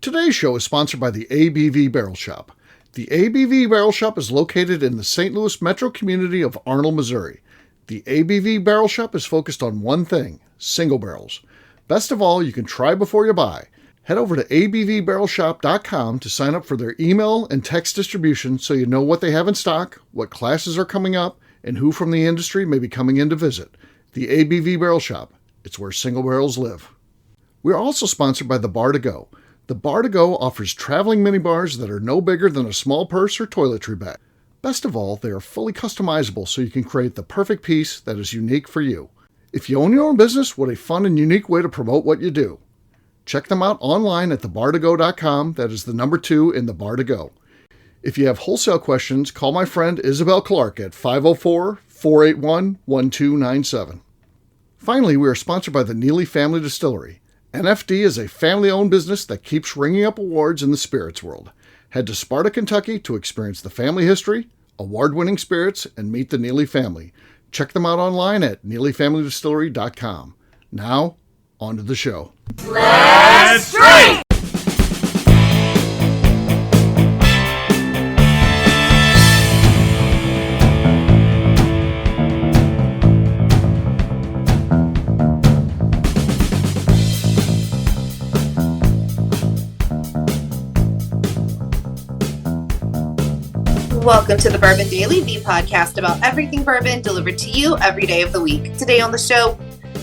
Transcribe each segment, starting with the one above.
Today's show is sponsored by the ABV Barrel Shop. The ABV Barrel Shop is located in the St. Louis metro community of Arnold, Missouri. The ABV Barrel Shop is focused on one thing, single barrels. Best of all, you can try before you buy. Head over to abvbarrelshop.com to sign up for their email and text distribution so you know what they have in stock, what classes are coming up, and who from the industry may be coming in to visit. The ABV Barrel Shop. It's where single barrels live. We are also sponsored by the Bar to Go. The Bar to Go offers traveling minibars that are no bigger than a small purse or toiletry bag. Best of all, they are fully customizable so you can create the perfect piece that is unique for you. If you own your own business, what a fun and unique way to promote what you do. Check them out online at thebar2go.com. That is the number 2 in the Bar to Go. If you have wholesale questions, call my friend Isabel Clark at 504-481-1297. Finally, we are sponsored by the Neely Family Distillery. NFD is a family-owned business that keeps ringing up awards in the spirits world. Head to Sparta, Kentucky to experience the family history, award-winning spirits, and meet the Neely family. Check them out online at neelyfamilydistillery.com. Now, on to the show. Let's drink! Welcome to the Bourbon Daily, the podcast about everything bourbon delivered to you every day of the week. Today on the show,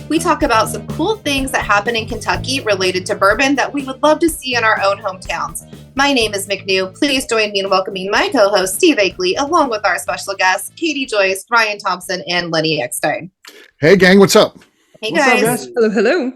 we talk about some cool things that happen in Kentucky related to bourbon that we would love to see in our own hometowns. My name is McNew. Please join me in welcoming my co-host, Steve Akeley, along with our special guests, Katie Joyce, Ryan Thompson, and Lenny Eckstein. Hey, gang, what's up? Hey, what's guys. up, guys? Hello, hello.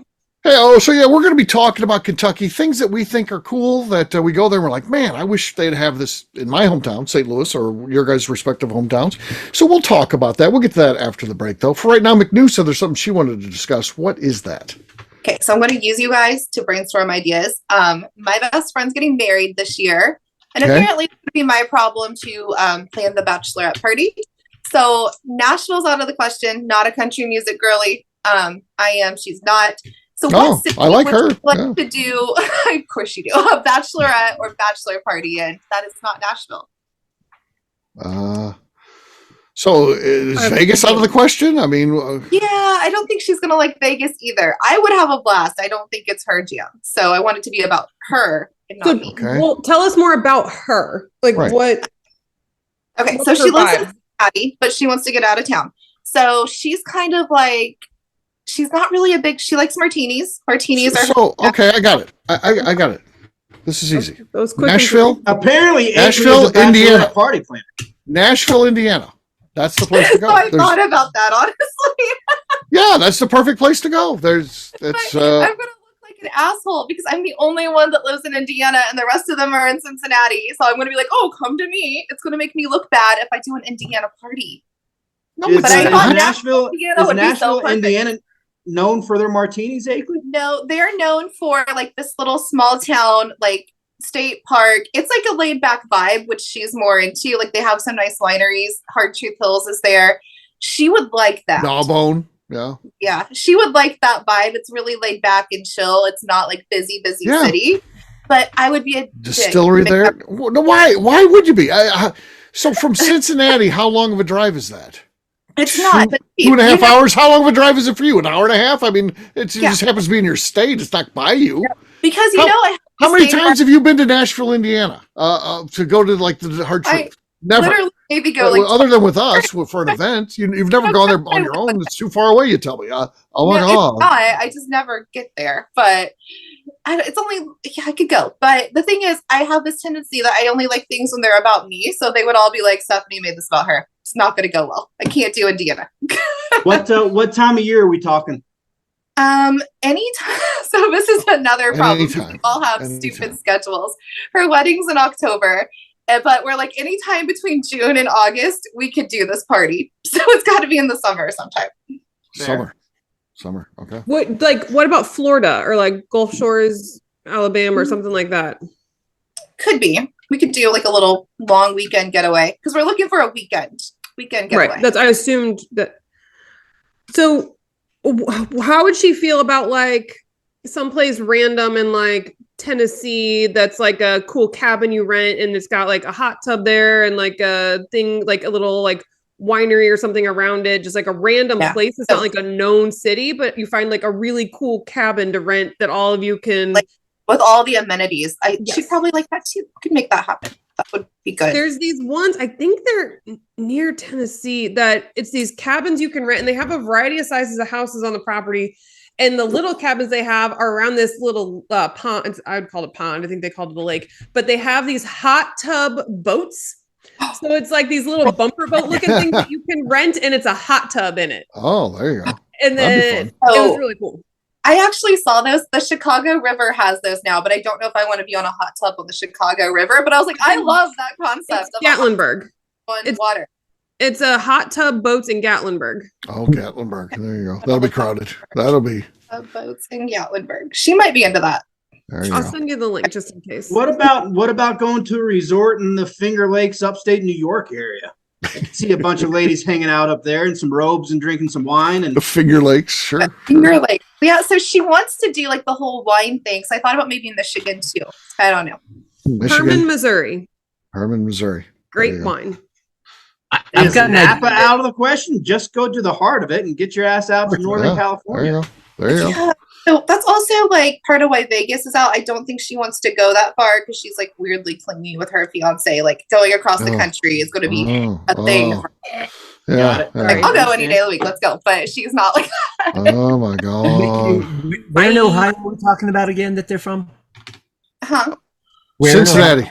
Hey, so we're going to be talking about Kentucky, things that we think are cool that we go there and we're like, man, I wish they'd have this in my hometown, St. Louis, or your guys' respective hometowns. So we'll talk about that. We'll get to that after the break, though. For right now, McNew said there's something she wanted to discuss. What is that? Okay, so I'm going to use you guys to brainstorm ideas. My best friend's getting married this year, and apparently it's going to be my problem to plan the bachelorette party. So Nashville's out of the question, not a country music girly. I am, she's not. So what city I like her. Would you like to do, of course you do, a bachelorette or bachelor party in that is not Nashville? So is Vegas out of the question? I mean... yeah, I don't think she's going to like Vegas either. I would have a blast. I don't think it's her jam. So I want it to be about her and not me. Okay. Well, tell us more about her. Like what? Okay, so she lives in Cincinnati, but she wants to get out of town. So she's kind of like... she's not really she likes martinis. Martinis are... So, okay, I got it. I got it. This is easy. Nashville? Apparently, Nashville, Indiana. Party planner. Nashville, Indiana. That's the place to go. I thought about that, honestly. Yeah, that's the perfect place to go. I'm going to look like an asshole because I'm the only one that lives in Indiana and the rest of them are in Cincinnati. So I'm going to be like, oh, come to me. It's going to make me look bad if I do an Indiana party. No, but I thought Nashville, Indiana known for their martinis, Akeley? No, they're known for like this little small town, like state park. It's like a laid back vibe, which she's more into. Like they have some nice wineries. Hard Truth Hills is there. She would like that. Jawbone. Yeah. Yeah. She would like that vibe. It's really laid back and chill. It's not like busy city. But I would be a distillery there. No, why would you be? So from Cincinnati, how long of a drive is that? It's not. But 2.5 hours? How long of a drive is it for you? An hour and a half? I mean, it just happens to be in your state. It's not by you. Yeah. Because, how many times have you been to Nashville, Indiana, to go to like the Hard Truth? Never. Literally maybe go other than with us for an event. You've never gone there on your own. It's too far away, you tell me. I just never get there. But it's only, I could go. But the thing is, I have this tendency that I only like things when they're about me. So they would all be like, Stephanie made this about her. It's not going to go well. I can't do Indiana. What time of year are we talking? Anytime. So this is another problem. We all have stupid schedules. Her wedding's in October, but we're like anytime between June and August, we could do this party. So it's got to be in the summer sometime. Summer. Okay. What about Florida or like Gulf Shores, Alabama or something like that? Could be. We could do like a little long weekend getaway because we're looking for a weekend getaway. Right. I assumed that. So how would she feel about like someplace random in like Tennessee that's like a cool cabin you rent, and it's got like a hot tub there and like a thing, like a little like winery or something around it, just like a random place. It's not like a known city, but you find like a really cool cabin to rent that all of you can, like, with all the amenities. She'd probably like that too. Could make that happen. That would be good. There's these ones, I think they're near Tennessee, that it's these cabins you can rent, and they have a variety of sizes of houses on the property. And the little cabins they have are around this little pond. I would call it a pond. I think they called it a lake. But they have these hot tub boats. So it's like these little bumper boat looking things that you can rent, and it's a hot tub in it. Oh, there you go. And then it was really cool. I actually saw those. The Chicago River has those now, but I don't know if I want to be on a hot tub on the Chicago River. But I was like, I love that concept. It's Gatlinburg. It's water. It's a hot tub boats in Gatlinburg. Oh, Gatlinburg. There you go. That'll be crowded. That'll be. Boats in Gatlinburg. She might be into that. I'll send you the link just in case. What about going to a resort in the Finger Lakes, upstate New York area? I can see a bunch of ladies hanging out up there in some robes and drinking some wine. And the Finger Lakes, sure. Finger Lakes. Yeah, so she wants to do like the whole wine thing. So I thought about maybe Michigan too. I don't know. Herman, Missouri. Herman, Missouri. Great wine. I've got Napa out of the question. Just go to the heart of it and get your ass out to Northern California. There you go. Yeah. So that's also like part of why Vegas is out. I don't think she wants to go that far because she's like weirdly clingy with her fiance. Like going across the country is going to be a thing. Yeah. Like, I'll go any day of the week. Let's go. But she's not like that. Oh my God. Where in Ohio are we talking about again that they're from? Huh? Cincinnati.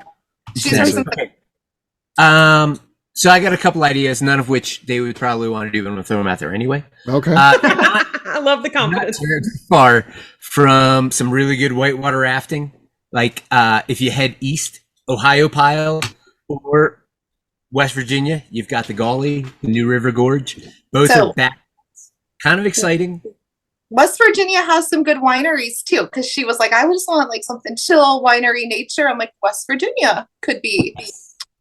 She's from Cincinnati. Okay. So I got a couple ideas, none of which they would probably want to do, but I'm going to throw them out there anyway. Okay. I love the confidence. Not too far from some really good whitewater rafting. Like if you head east, Ohio Pile or West Virginia, you've got the Gauley, the New River Gorge. Both are back. Kind of exciting. West Virginia has some good wineries too, because she was like, I just want like something chill, winery nature. I'm like, West Virginia could be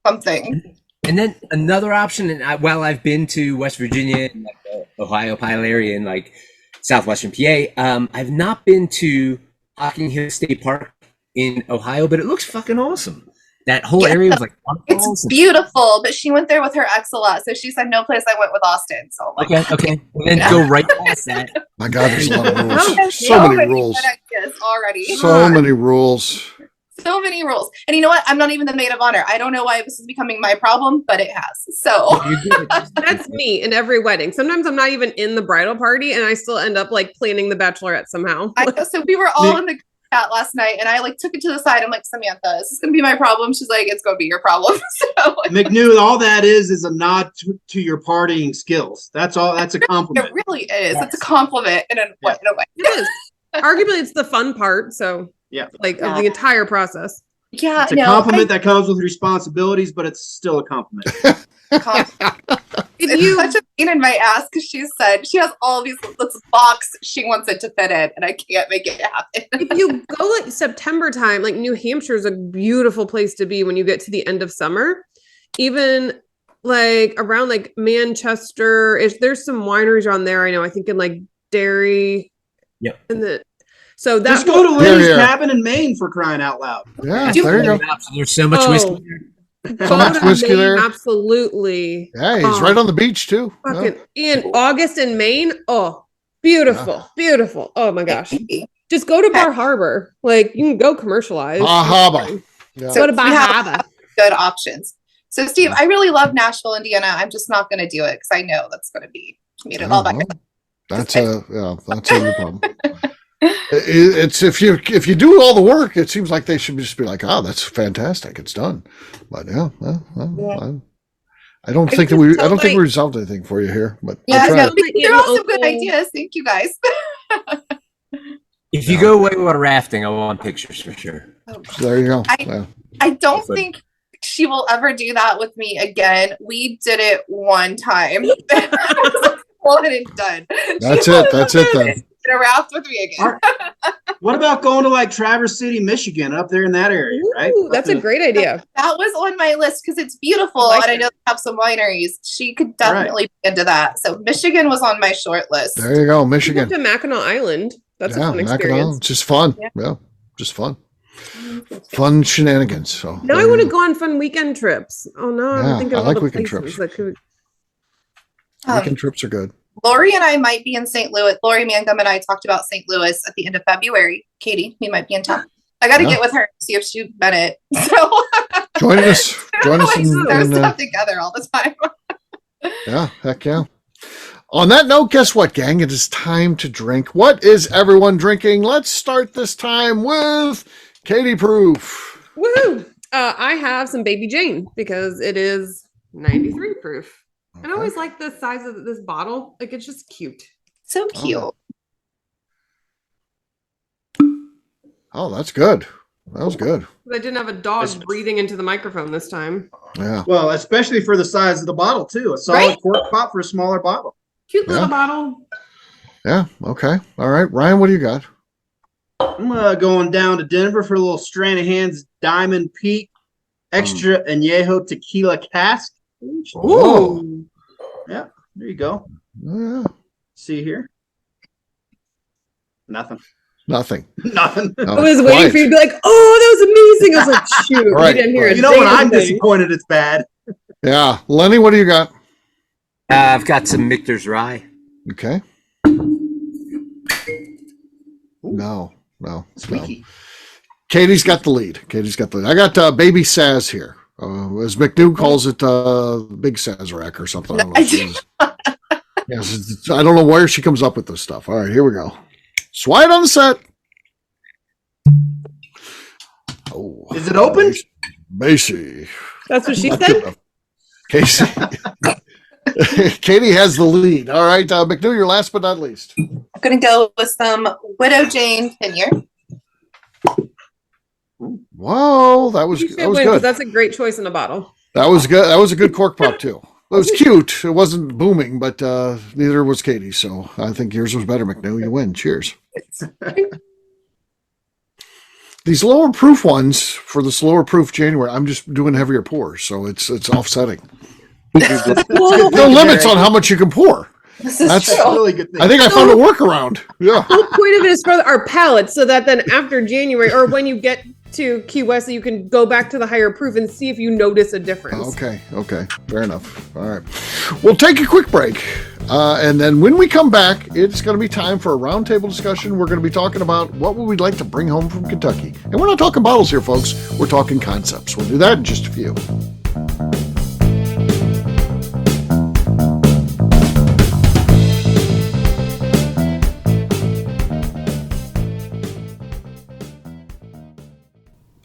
something. And then another option, and while I've been to West Virginia, and like the Ohio Pile area, and like southwestern PA, I've not been to Hocking Hill State Park in Ohio, but it looks fucking awesome. That whole area was like it's awesome. Beautiful, but she went there with her ex a lot, so she said no place. I went with Austin. So I'm like, okay, and then go right past that. My God, there's a lot of rules. So many rules. Already. So many rules. So many rules. And you know what? I'm not even the maid of honor. I don't know why this is becoming my problem, but it has. So that's me in every wedding. Sometimes I'm not even in the bridal party and I still end up like planning the bachelorette somehow. So we were all in the chat last night and I like took it to the side. I'm like, Samantha, is this going to be my problem? She's like, it's going to be your problem. So McNew, all that is a nod to your partying skills. That's all. That's a compliment. It really is. Yes. It's a compliment in a way. It is. Arguably, it's the fun part. So of the entire process. Yeah, it's a compliment that comes with responsibilities, but it's still a compliment. It's such a pain in my ass because she said she has all these this box she wants it to fit in, and I can't make it happen. If you go like September time, like New Hampshire is a beautiful place to be when you get to the end of summer. Even like around like Manchester, there's some wineries around there. I know. I think in like Derry. Yep. And the so that just go to Lenny's cabin in Maine for crying out loud. Yeah, there you go. There's so much whiskey there. So much whiskey there. Absolutely. Yeah, he's right on the beach too. In August in Maine. Oh, beautiful, beautiful. Oh my gosh. Just go to Bar Harbor. Like you can go commercialize. Bar Harbor. So go to Bar Harbor. Good options. So Steve, I really love Nashville, Indiana. I'm just not going to do it because I know that's going to be all back. That's a problem. It's if you do all the work, it seems like they should just be like, oh, that's fantastic, it's done. But I don't think we resolved anything for you here. But they're all some good ideas. Thank you guys. If you go whitewater rafting, I want pictures for sure. So there you go. I don't think she will ever do that with me again. We did it one time. One and done. That's it then. A raft with me again. What about going to like Traverse City, Michigan, up there in that area? Right, that's a great idea. That was on my list because it's beautiful, and I know they have some wineries. She could definitely be into that. So Michigan was on my short list. There you go, Michigan. To Mackinac Island. That's a fun experience. Just fun. Yeah, just fun. Fun shenanigans. So Now I want to go on fun weekend trips. Oh no, Yeah, I'm thinking I of like all the weekend places trips. that could. Weekend trips are good. Lori and I might be in St. Louis. Lori Mangum and I talked about St. Louis at the end of February. Katie, we might be in town. I got to get with her, see if she's been it. So Join us. Join us like throw in stuff together all the time. yeah, heck yeah. On that note, guess what, gang? It is time to drink. What is everyone drinking? Let's start this time with Katie Proof. Woohoo! I have some Baby Jane because it is 93 proof. And I always like the size of this bottle. Like, it's just cute. So cute. Oh, that's good. That was good. I didn't have a dog breathing into the microphone this time. Yeah. Well, especially for the size of the bottle, too. A solid cork pop for a smaller bottle. Cute little bottle. Yeah. Okay. All right. Ryan, what do you got? I'm going down to Denver for a little Stranahan's Diamond Peak Extra Añejo Tequila Cask. Ooh. Yeah, there you go. Yeah. See here. Nothing. Nothing. Nothing. No, I was waiting for you to be like, oh, that was amazing. I was like, shoot, Right, you didn't hear right. it. You know when I'm disappointed, it's bad. Yeah. Lenny, what do you got? I've got some Michter's Rye. Okay. No. Squeaky. Katie's got the lead. I got Baby Saz here. As McNew calls it, Big Sazerac or something. I don't know. Yes, I don't know where she comes up with this stuff. All right, here we go. Swide on the set. Oh, Is it open? Macy. That's what she Not said? good enough. Casey. Katie has the lead. All right, McNew, you're last but not least. I'm going to go with some Widow Jane Vineyard. Whoa, that was good. That's a great choice in a bottle. That was good. That was a good cork pop too. It was cute. It wasn't booming, but neither was Katie. So I think yours was better, McNew. You win. Cheers. These lower proof ones for the slower proof January, I'm just doing heavier pours, so it's offsetting. No limits on how much you can pour. This is That's true. Really good thing. I think I found a workaround. Yeah. The whole point of it is for our palates, so that then after January or when you get to Key West, you can go back to the higher proof and see if you notice a difference. Okay. Fair enough. All right. We'll take a quick break. And then when we come back, it's going to be time for a roundtable discussion. We're going to be talking about what would we like to bring home from Kentucky. And we're not talking bottles here, folks. We're talking concepts. We'll do that in just a few.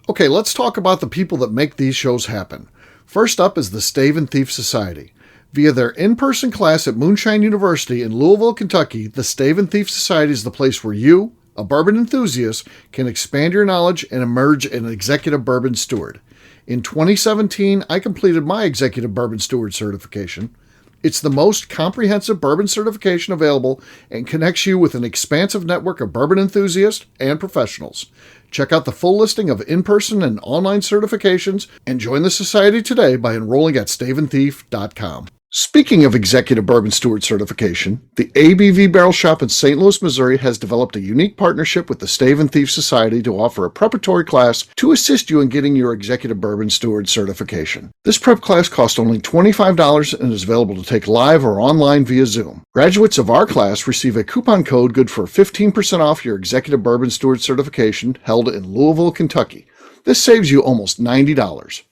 Okay, let's talk about the people that make these shows happen. First up is the Stave and Thief Society. Via their in-person class at Moonshine University in Louisville, Kentucky, the Stave and Thief Society is the place where you, a bourbon enthusiast, can expand your knowledge and emerge an executive bourbon steward. In 2017, I completed my executive bourbon steward certification. It's the most comprehensive bourbon certification available and connects you with an expansive network of bourbon enthusiasts and professionals. Check out the full listing of in-person and online certifications and join the society today by enrolling at staveandthief.com. Speaking of executive bourbon steward certification, the ABV Barrel Shop in St. Louis, Missouri has developed a unique partnership with the Stave and Thief Society to offer a preparatory class to assist you in getting your executive bourbon steward certification. This prep class costs only $25 and is available to take live or online via Zoom. Graduates of our class receive a coupon code good for 15% off your executive bourbon steward certification held in Louisville, Kentucky. This saves you almost $90.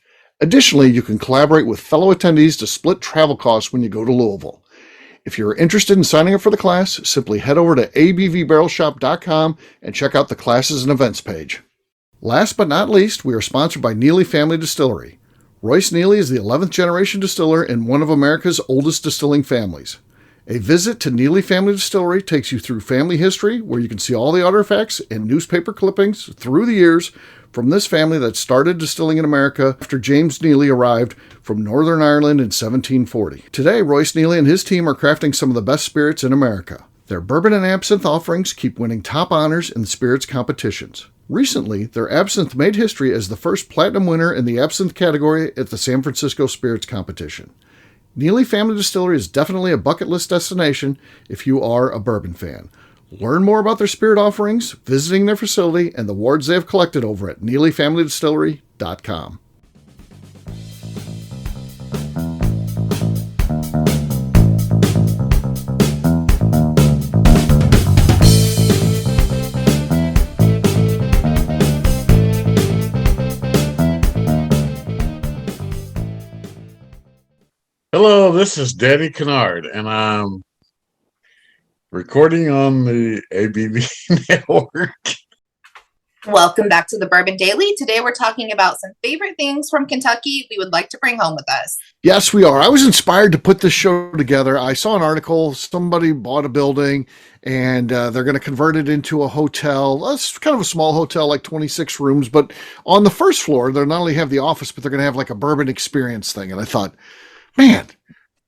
Additionally, you can collaborate with fellow attendees to split travel costs when you go to Louisville. If you're interested in signing up for the class, simply head over to abvbarrelshop.com and check out the classes and events page. Last but not least, we are sponsored by Neely Family Distillery. Royce Neely is the 11th generation distiller in one of America's oldest distilling families. A visit to Neely Family Distillery takes you through family history, where you can see all the artifacts and newspaper clippings through the years from this family that started distilling in America after James Neely arrived from Northern Ireland in 1740. Today, Royce Neely and his team are crafting some of the best spirits in America. Their bourbon and absinthe offerings keep winning top honors in the spirits competitions. Recently, their absinthe made history as the first platinum winner in the absinthe category at the San Francisco Spirits Competition. Neely Family Distillery is definitely a bucket list destination if you are a bourbon fan. Learn more about their spirit offerings, visiting their facility, and the wards they have collected over at NeelyFamilyDistillery.com. Hello, this is Danny Kennard, and I'm recording on the ABV network. Welcome back to the Bourbon Daily. Today we're talking about some favorite things from Kentucky we would like to bring home with us. Yes, we are. I was inspired to put this show together. I saw an article. Somebody bought a building, and they're going to convert it into a hotel. It's kind of a small hotel, like 26 rooms. But on the first floor, they'll not only have the office, but they're going to have like a bourbon experience thing. And I thought, man,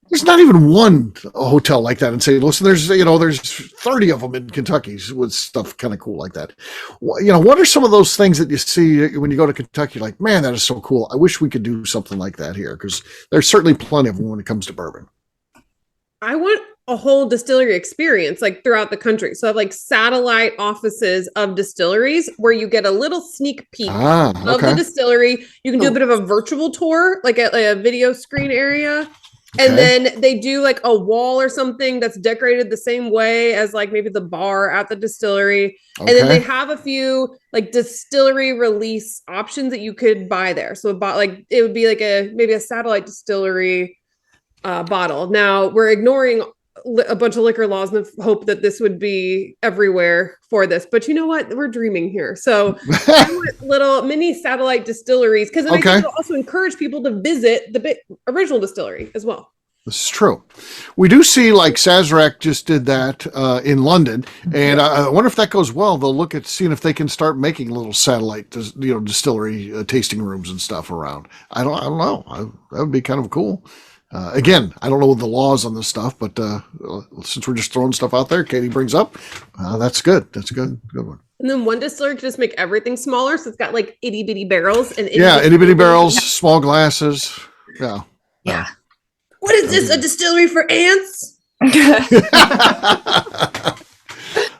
there's not even one hotel like that in St. Louis. There's 30 of them in Kentucky with stuff kind of cool like that. What are some of those things that you see when you go to Kentucky? Like, man, that is so cool. I wish we could do something like that here, because there's certainly plenty of them when it comes to bourbon. I want a whole distillery experience like throughout the country. So I have like satellite offices of distilleries where you get a little sneak peek of the distillery. You can do a bit of a virtual tour, like a video screen area. And then they do like a wall or something that's decorated the same way as like maybe the bar at the distillery. And then they have a few like distillery release options that you could buy there. So it would be like maybe a satellite distillery bottle. Now we're ignoring a bunch of liquor laws in the hope that this would be everywhere for this. But you know what? We're dreaming here. So I want little mini satellite distilleries, because I think it'll also encourage people to visit the original distillery as well. This is true. We do see like Sazerac just did that in London, and I wonder if that goes well. They'll look at seeing if they can start making little satellite, distillery tasting rooms and stuff around. I don't know. That would be kind of cool. Again, I don't know the laws on this stuff, but since we're just throwing stuff out there, Katie brings up, that's good. That's a good one. And then one distiller can just make everything smaller, so it's got like itty bitty barrels and itty bitty barrels, small glasses. Yeah. What is this? A distillery for ants?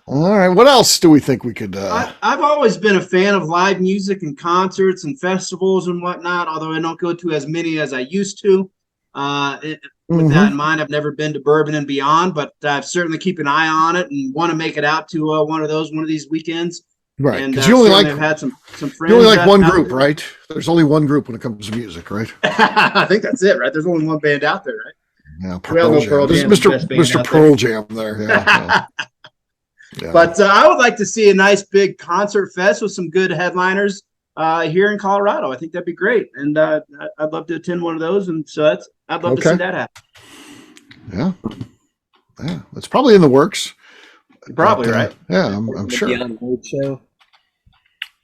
All right. What else do we think we could? I've always been a fan of live music and concerts and festivals and whatnot, although I don't go to as many as I used to. With that in mind, I've never been to Bourbon and Beyond, but I've certainly keep an eye on it and want to make it out to one of these weekends. Right, because you only I've had some friends. You only like one group, right? There's only one group when it comes to music, right? I think that's it, right? There's only one band out there, right? Yeah, Pearl Jam. This is Mr. Pearl Jam there. Yeah. But I would like to see a nice big concert fest with some good headliners here in Colorado. I think that'd be great, and I'd love to attend one of those. And so I'd love to see that happen. Yeah, that's probably in the works. Probably, right? Yeah, I'm sure. Show.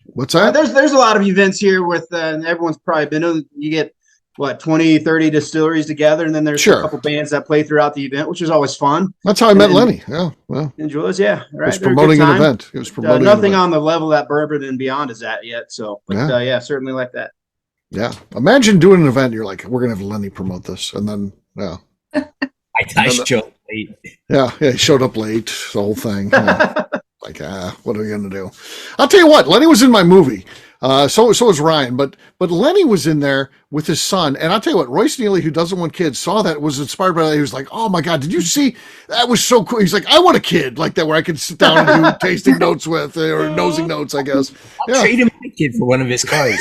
What's that? There's a lot of events here with, and everyone's probably been. You get 20, 30 distilleries together, and then there's a couple bands that play throughout the event, which is always fun. That's how I met Lenny. Yeah, well, enjoys. Yeah, right. It was promoting an event. It was promoting nothing on the level that Bourbon and Beyond is at yet. So, but certainly like that. Yeah, imagine doing an event. You're like, we're gonna have Lenny promote this, and then I showed up late. Yeah, he showed up late. The whole thing. Like, what are we gonna do? I'll tell you what. Lenny was in my movie. So was Ryan, but Lenny was in there with his son, and I'll tell you what, Royce Neely, who doesn't want kids, saw that, was inspired by that. He was like, "Oh my God, did you see? That was so cool." He's like, "I want a kid like that where I can sit down and do tasting notes with, or nosing notes, I guess." I'll trade him my kid for one of his cars.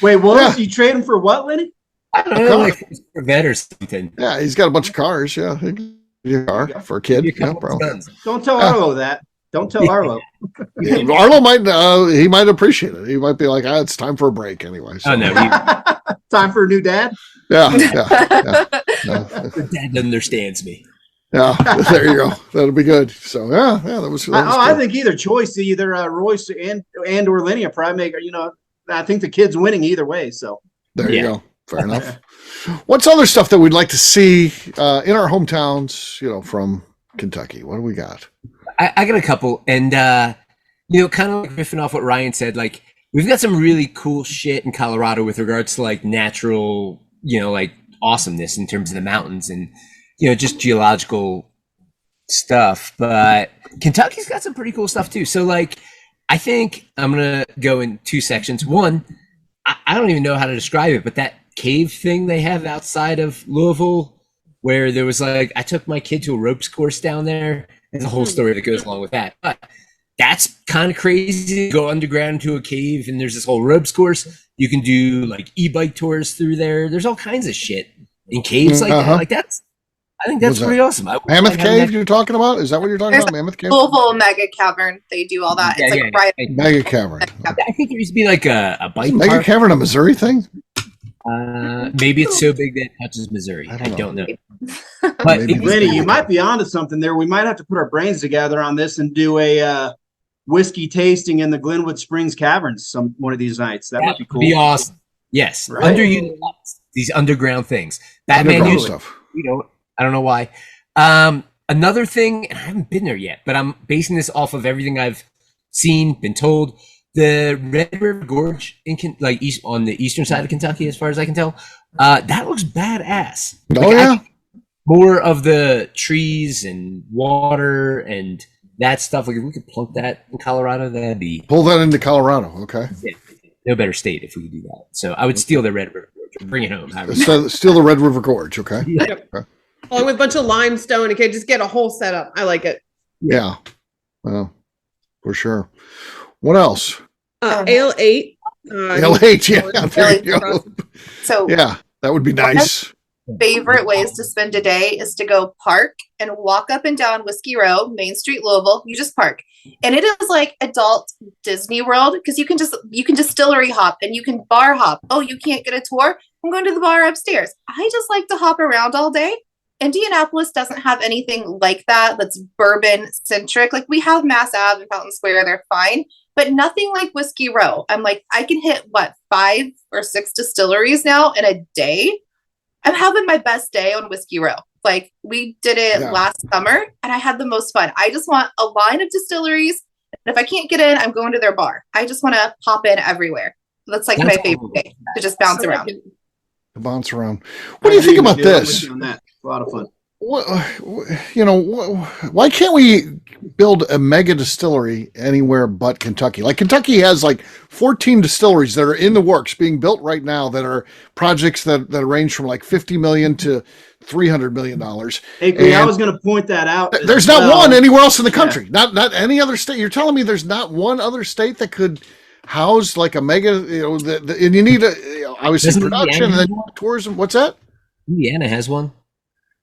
Wait, what? You trade him for what, Lenny? I don't know, like a Corvette or something. Yeah, he's got a bunch of cars. Yeah, a car for a kid. Yeah, bro. Don't tell Arlo that. Don't tell Arlo. Arlo might appreciate it. He might be like, it's time for a break anyway. So. Oh no, time for a new dad. Yeah. The dad understands me. Yeah, there you go. That'll be good. So that was I think either choice, either Royce and or Lenny, will probably make. I think the kid's winning either way. So there you go. Fair enough. What's other stuff that we'd like to see in our hometowns? From Kentucky. What do we got? I got a couple, and kind of like riffing off what Ryan said, like we've got some really cool shit in Colorado with regards to like natural, like awesomeness in terms of the mountains and just geological stuff, but Kentucky's got some pretty cool stuff too. So like, I think I'm going to go in two sections. One, I don't even know how to describe it, but that cave thing they have outside of Louisville, where there was like, I took my kid to a ropes course down there. There's a whole story that goes along with that. But that's kind of crazy. Go underground into a cave and there's this whole ropes course. You can do like e-bike tours through there. There's all kinds of shit in caves like that. Like I think that's pretty awesome. Mammoth Cave you're talking about? Is that what you're talking about? Mammoth Cave? Louisville Mega Cavern. They do all that. It's right. Mega Cavern. I think there used to be like a bike Mega park. Cavern a Missouri thing? Maybe it's so big that it touches Missouri. I don't know. But Lenny, you might be onto something there. We might have to put our brains together on this and do a whiskey tasting in the Glenwood Springs Caverns one of these nights. That would be cool. Be awesome. Yes, right? These underground things. Batman used stuff. I don't know why. Another thing, and I haven't been there yet, but I'm basing this off of everything I've seen, been told. The Red River Gorge on the eastern side of Kentucky, as far as I can tell, that looks badass. More of the trees and water and that stuff. Like if we could plunk that in Colorado, that'd be pull that into Colorado. Okay. Yeah, no better state if we could do that. So I would steal the Red River Gorge, bring it home. Steal the Red River Gorge. Okay. Yep. Okay. Along with a bunch of limestone. Okay, just get a whole setup. I like it. Yeah. Well, for sure. What else? Ale 8. Ale 8, yeah. There you go. So yeah, that would be nice. Favorite ways to spend a day is to go park and walk up and down Whiskey Row, Main Street, Louisville. You just park, and it is like adult Disney World because you can distillery hop and you can bar hop. Oh, you can't get a tour? I'm going to the bar upstairs. I just like to hop around all day. Indianapolis doesn't have anything like that that's bourbon centric. Like we have Mass Ave and Fountain Square, they're fine, but nothing like Whiskey Row. I'm like, I can hit 5 or 6 distilleries now in a day. I'm having my best day on Whiskey Row. Like we did it last summer and I had the most fun. I just want a line of distilleries. And if I can't get in, I'm going to their bar. I just want to pop in everywhere. That's like my favorite day to just bounce around. Bounce around. What do you think about this? A lot of fun. Why can't we build a mega distillery anywhere but Kentucky? Like Kentucky has like 14 distilleries that are in the works being built right now that are projects that range from like $50 million to $300 million. Hey, I was going to point that out. There's not one anywhere else in the country. Not any other state. You're telling me there's not one other state that could house like a mega, and you need obviously production and then tourism. What's that? Indiana has one.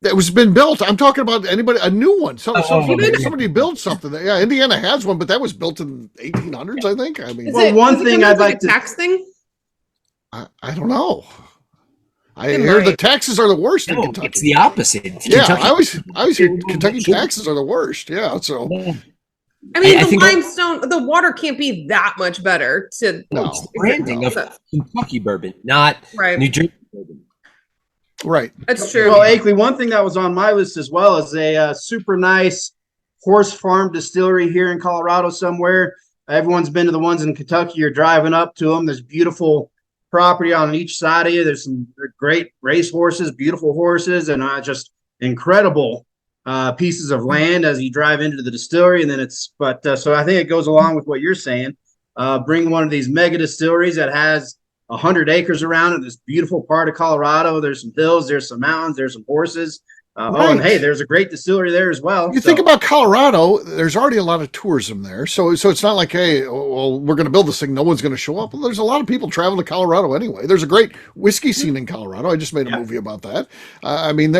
That was been built. I'm talking about a new one. Somebody built something. Yeah, Indiana has one, but that was built in 1800s, I think. I mean, one thing I'd like to tax thing. I don't know. I hear the taxes are the worst in Kentucky. It's the opposite. Yeah, I always hear Kentucky taxes are the worst. Yeah, so. I mean, the limestone, the water can't be that much better. It's branding of Kentucky bourbon, not New Jersey bourbon. Right. That's true. Well, Akeley, one thing that was on my list as well is a super nice horse farm distillery here in Colorado somewhere. Everyone's been to the ones in Kentucky. You're driving up to them. There's beautiful property on each side of you. There's some great race horses, beautiful horses, and just incredible pieces of land as you drive into the distillery. And then so I think it goes along with what you're saying. Bring one of these mega distilleries that has 100 acres around it. This beautiful part of Colorado. There's some hills, there's some mountains, there's some horses. Oh, and hey, there's a great distillery there as well. You think about Colorado, there's already a lot of tourism there. So it's not like, hey, well, we're going to build this thing. No one's going to show up. Well, there's a lot of people traveling to Colorado anyway. There's a great whiskey scene in Colorado. I just made a movie about that. I mean,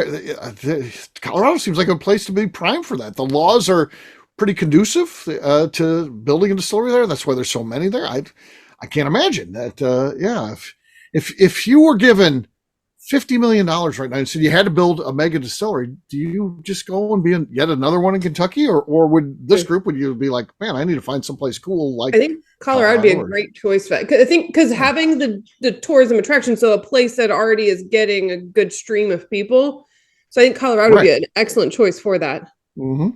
Colorado seems like a place to be prime for that. The laws are pretty conducive to building a distillery there. That's why there's so many there. I can't imagine that. If you were given $50 million right now and said you had to build a mega distillery, do you just go and be in yet another one in Kentucky, or would you be like, man, I need to find someplace cool? Like, I think Colorado would be a great choice for that. I think because having the tourism attraction, so a place that already is getting a good stream of people. So I think Colorado would be an excellent choice for that. Mm-hmm.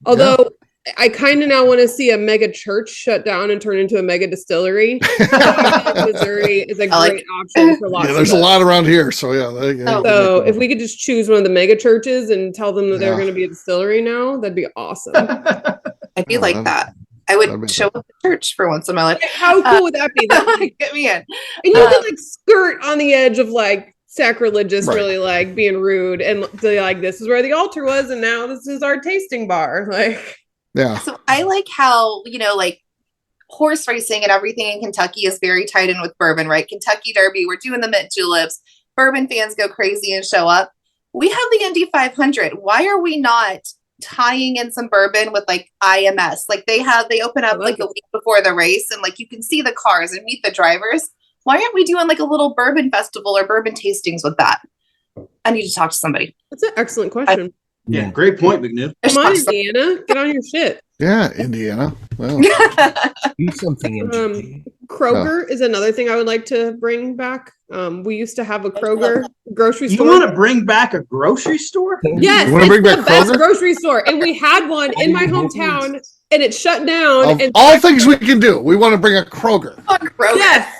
Although I kind of now want to see a mega church shut down and turn into a mega distillery. Missouri is a great option for lots. Yeah, there's a lot around here, so yeah. So if we could just choose one of the mega churches and tell them that they're going to be a distillery now, that'd be awesome. I do like that. I would show up at church for once in my life. How cool would that be? Get me in. And you could like skirt on the edge of like sacrilegious, really like being rude, and be like, this is where the altar was, and now this is our tasting bar. Like, yeah. So I like how, like horse racing and everything in Kentucky is very tied in with bourbon, right? Kentucky Derby, we're doing the mint juleps. Bourbon fans go crazy and show up. We have the Indy 500. Why are we not tying in some bourbon with like IMS? Like they open up like a week before the race, and like you can see the cars and meet the drivers. Why aren't we doing like a little bourbon festival or bourbon tastings with that? I need to talk to somebody. That's an excellent question. Yeah, great point, McNew. Come on, Indiana, get on your shit. Yeah, Indiana. Well, do something. Kroger is another thing I would like to bring back. We used to have a Kroger grocery store. You want to bring back a grocery store? Yes, you want to bring back the best Kroger? Grocery store, and we had one in my hometown, and it shut down. Of all things we can do, we want to bring a Kroger. Yes.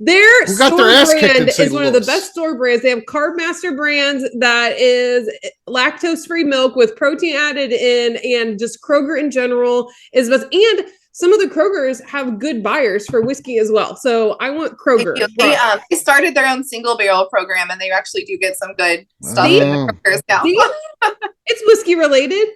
Their store brand is one of the Louis. best store brands. They have Carb Master brands that is lactose-free milk with protein added in, and just Kroger in general is best. And some of the Krogers have good buyers for whiskey as well. So I want Kroger. They started their own single barrel program, and they actually do get some good stuff in the Krogers now. It's whiskey related.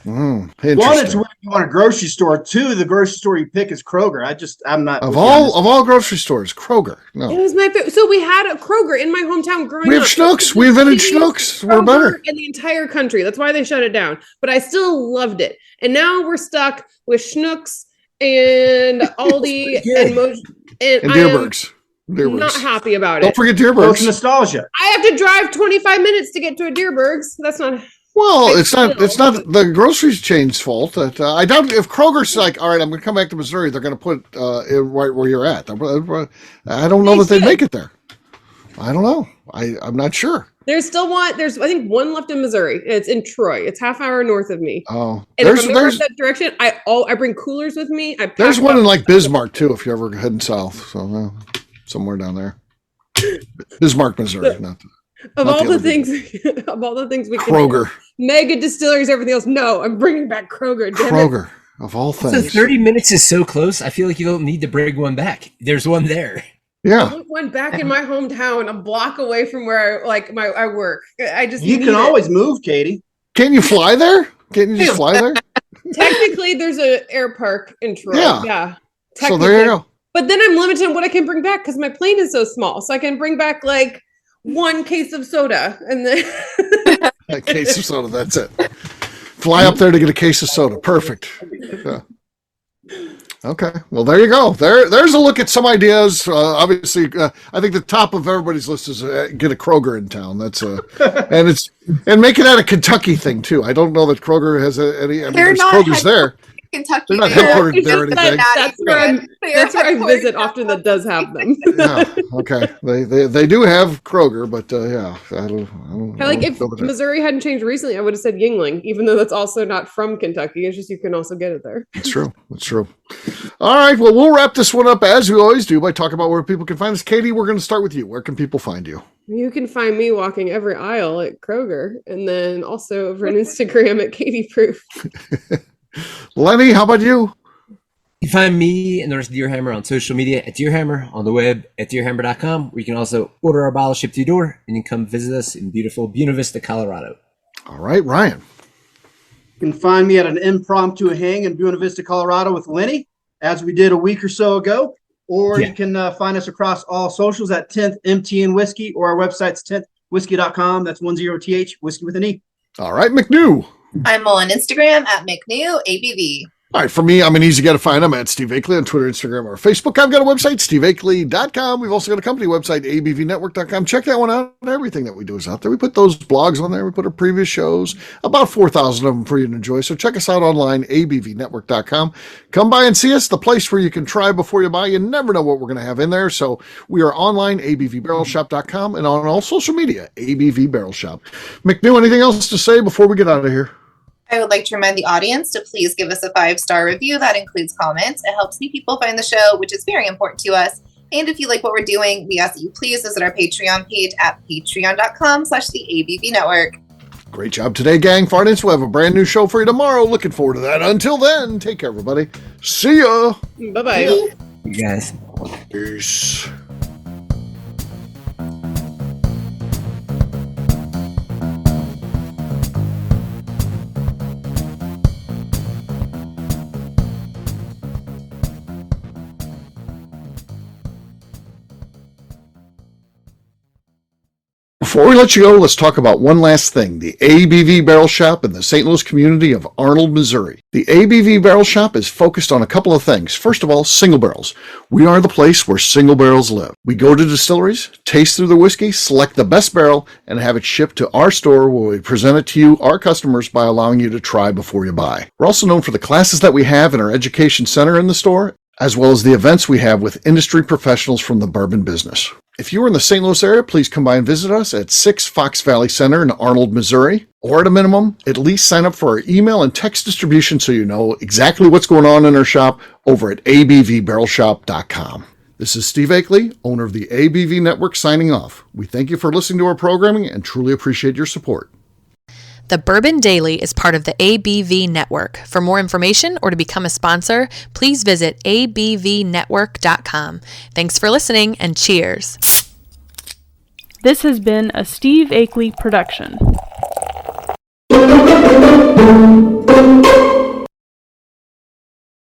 One, it's when you want a grocery store. Two, the grocery store you pick is Kroger. I'm not of all grocery stores, Kroger. No, it was my favorite. So we had a Kroger in my hometown growing up. We have Schnucks. We invented Schnucks. We're better in the entire country. That's why they shut it down. But I still loved it. And now we're stuck with Schnucks and Aldi and Deerbergs. Not happy about it. Don't forget Deerbergs. Nostalgia. I have to drive 25 minutes to get to a Deerbergs. That's not. Well, it's not the grocery chain's fault. I doubt if Kroger's like, all right, I'm going to come back to Missouri, they're going to put it right where you're at. I don't know that they make it there. I don't know. I'm not sure. There's still one. There's I think one left in Missouri. It's in Troy. It's half hour north of me. Oh, and if I'm ever in that direction, I bring coolers with me. There's one in like Bismarck too. If you're ever heading south, so somewhere down there, Bismarck, Missouri. Of all the things we Kroger. Can mega distilleries, everything else. No, I'm bringing back Kroger. Kroger, of all things. So 30 minutes is so close. I feel like you don't need to bring one back. There's one there. Yeah. I want one back in my hometown, a block away from where I work. You can always move, Katie. Can't you fly there? Can't you just fly there? Technically, there's an air park in Troy. Yeah. So there you go. But then I'm limited on what I can bring back because my plane is so small. So I can bring back like one case of soda and then a case of soda. That's it. Fly up there to get a case of soda. Perfect. Yeah. Okay. Well, there you go. There's a look at some ideas. Obviously, I think the top of everybody's list is get a Kroger in town. That's and make it out a Kentucky thing too. I don't know that Kroger has any. I mean, there's Kroger's there. Kentucky. They're not headquartered there or anything. That's where I visit often that does have them. Yeah, okay. They do have Kroger, but yeah. I don't like if Missouri hadn't changed recently, I would have said Yingling, even though that's also not from Kentucky. It's just you can also get it there. It's true. All right. Well, we'll wrap this one up as we always do by talking about where people can find us. Katie, we're going to start with you. Where can people find you? You can find me walking every aisle at Kroger, and then also over on Instagram at Katie Proof. Lenny, how about you? You can find me and the rest of Deerhammer on social media at Deerhammer, on the web at deerhammer.com, where you can also order our bottle shipped to your door, and you can come visit us in beautiful Buena Vista, Colorado. All right, Ryan. You can find me at an impromptu hang in Buena Vista, Colorado with Lenny, as we did a week or so ago. Or you can find us across all socials at 10th MTN Whiskey, or our website's 10thwhiskey.com. That's 10th, whiskey with an E. All right, McNew. I'm on Instagram at McNew ABV. All right, for me, I'm an easy guy to find. I'm at Steve Akeley on Twitter, Instagram, or Facebook. I've got a website, steveakeley.com. We've also got a company website, abvnetwork.com. Check that one out. Everything that we do is out there. We put those blogs on there. We put our previous shows, about 4,000 of them for you to enjoy. So check us out online, abvnetwork.com. Come by and see us, the place where you can try before you buy. You never know what we're going to have in there. So we are online, abvbarrelshop.com, and on all social media, ABV Barrel Shop. McNew, anything else to say before we get out of here? I would like to remind the audience to please give us a 5-star review. That includes comments. It helps new people find the show, which is very important to us. And if you like what we're doing, we ask that you please visit our Patreon page at patreon.com/the ABV Network. Great job today, gang. Farnance, we'll have a brand new show for you tomorrow. Looking forward to that. Until then, take care, everybody. See ya. Bye-bye. You guys. Peace. Before we let you go, let's talk about one last thing, the ABV Barrel Shop in the St. Louis community of Arnold, Missouri. The ABV Barrel Shop is focused on a couple of things. First of all, single barrels. We are the place where single barrels live. We go to distilleries, taste through the whiskey, select the best barrel, and have it shipped to our store where we present it to you, our customers, by allowing you to try before you buy. We're also known for the classes that we have in our education center in the store, as well as the events we have with industry professionals from the bourbon business. If you are in the St. Louis area, please come by and visit us at 6 Fox Valley Center in Arnold, Missouri. Or at a minimum, at least sign up for our email and text distribution so you know exactly what's going on in our shop over at abvbarrelshop.com. This is Steve Akeley, owner of the ABV Network, signing off. We thank you for listening to our programming and truly appreciate your support. The Bourbon Daily is part of the ABV Network. For more information or to become a sponsor, please visit abvnetwork.com. Thanks for listening and cheers. This has been a Steve Akeley production.